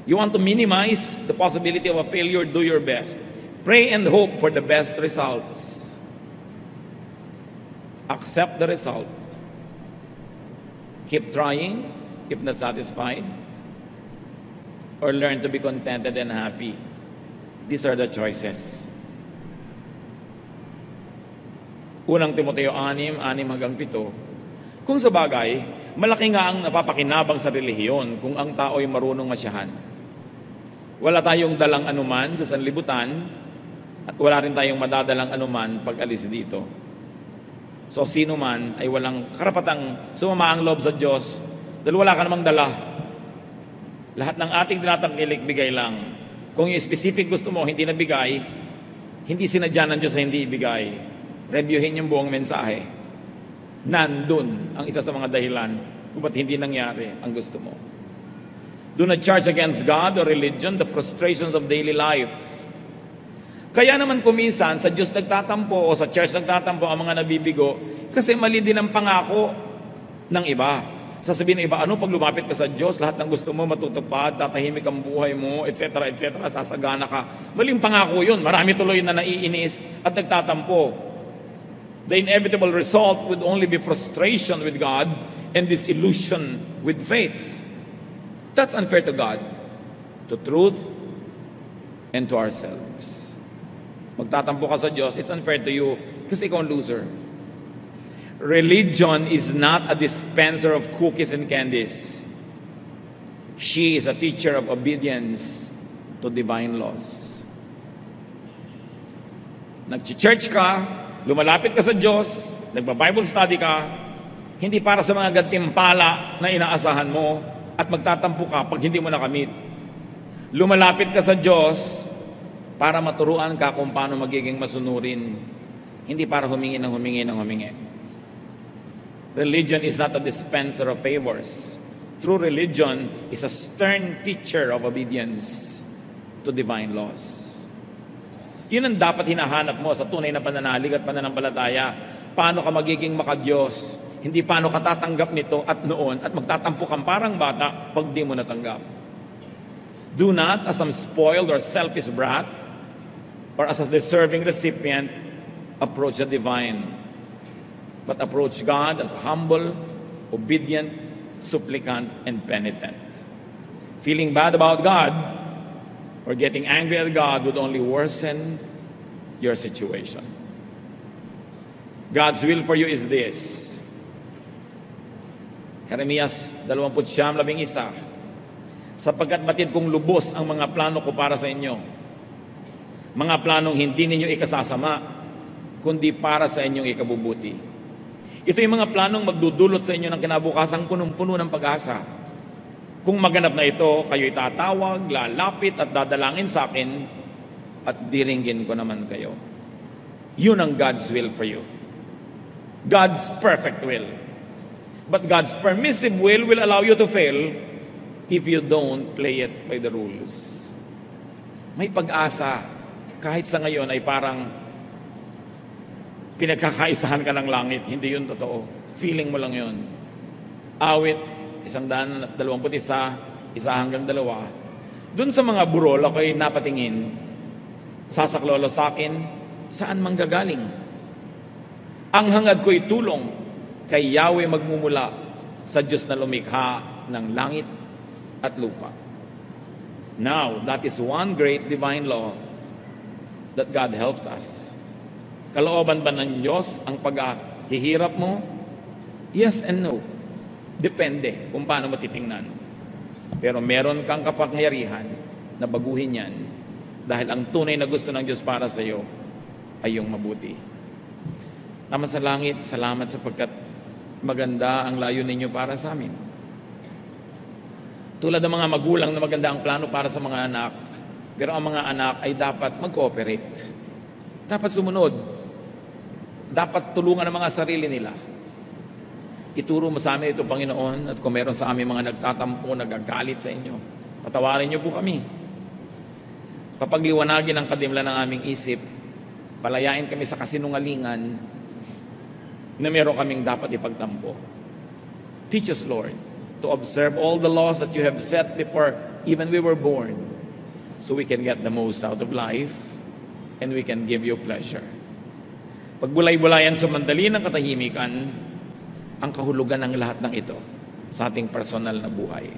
You want to minimize the possibility of a failure, do your best. Pray and hope for the best results. Accept the result. Keep trying if not satisfied. Or learn to be contented and happy. These are the choices. Unang Timoteo 6:6-7. Kung sa bagay, malaki nga ang napapakinabang sa relihiyon kung ang tao ay marunong masyahan. Wala tayong dalang anuman sa sanlibutan at wala rin tayong madadalang anuman pag alis dito. So sino man ay walang karapatang sumama ang loob sa Diyos dahil wala ka namang dala. Lahat ng ating tinatangkilik, bigay lang. Kung yung specific gusto mo, hindi nabigay, hindi sinadya ng Diyos na hindi ibigay. Reviewin yung buong mensahe. Nandun ang isa sa mga dahilan kung ba't hindi nangyari ang gusto mo. Do not charge against God or religion the frustrations of daily life. Kaya naman kuminsan sa Diyos nagtatampo o sa church nagtatampo ang mga nabibigo kasi mali din ang pangako ng iba. Sasabihin ng iba, pag lumapit ka sa Diyos, lahat ng gusto mo matutupad, tatahimik ang buhay mo, etc., etc., sasagana ka. Maling pangako yun. Marami tuloy na naiinis at nagtatampo. The inevitable result would only be frustration with God and disillusion with faith. That's unfair to God, to truth, and to ourselves. Magtatampo ka sa Diyos, it's unfair to you kasi ikaw ang loser. Religion is not a dispenser of cookies and candies. She is a teacher of obedience to divine laws. Nag-church ka, lumalapit ka sa Diyos, nagba-Bible study ka, hindi para sa mga gantimpala na inaasahan mo at magtatampo ka pag hindi mo nakamit. Lumalapit ka sa Diyos para maturuan ka kung paano magiging masunurin, hindi para humingi ng humingi ng humingi. Religion is not a dispenser of favors. True religion is a stern teacher of obedience to divine laws. Yun ang dapat hinahanap mo sa tunay na pananalig at pananampalataya. Paano ka magiging makadiyos? Hindi paano ka tatanggap nito at noon at magtatampo kang parang bata pag di mo natanggap. Do not, as some spoiled or selfish brat, or as a deserving recipient, approach the divine. But approach God as a humble, obedient, supplicant, and penitent. Feeling bad about God or getting angry at God would only worsen your situation. God's will for you is this. Jeremias 29:11. Sapagkat batid kong lubos ang mga plano ko para sa inyo. Mga planong hindi ninyo ikasasama, kundi para sa inyong ikabubuti. Ito yung mga planong magdudulot sa inyo ng kinabukasang punong-puno ng pag-asa. Kung maganap na ito, kayo'y tatawag, lalapit at dadalangin sa akin at diringgin ko naman kayo. Yun ang God's will for you. God's perfect will. But God's permissive will allow you to fail if you don't play it by the rules. May pag-asa kahit sa ngayon ay parang pinagkakaisahan ka ng langit. Hindi yun totoo. Feeling mo lang yun. Awit 121, 1-2. Doon sa mga burol, ako'y napatingin, sasaklolo sa akin, saan manggagaling? Ang hangad ko'y tulong kay Yahweh magmumula sa Diyos na lumikha ng langit at lupa. Now, that is one great divine law that God helps us. Kalooban ba ng Diyos ang paghihirap mo? Yes and no. Depende kung paano mo titingnan. Pero meron kang kapangyarihan na baguhin yan dahil ang tunay na gusto ng Diyos para sa iyo ay yung mabuti. Ama sa langit, salamat sapagkat maganda ang layo ninyo para sa amin. Tulad ng mga magulang na maganda ang plano para sa mga anak, pero ang mga anak ay dapat mag-cooperate. Dapat sumunod. Dapat tulungan ang mga sarili nila. Ituro mo sa amin ito, Panginoon, at kung meron sa amin mga nagtatampo, nagagalit sa inyo, patawarin niyo po kami. Papagliwanagin ang kadimlan ng aming isip, palayain kami sa kasinungalingan na meron kaming dapat ipagtampo. Teach us, Lord, to observe all the laws that you have set before even we were born, so we can get the most out of life and we can give you pleasure. Pagbulay-bulayan sa mandali ng katahimikan ang kahulugan ng lahat ng ito sa ating personal na buhay.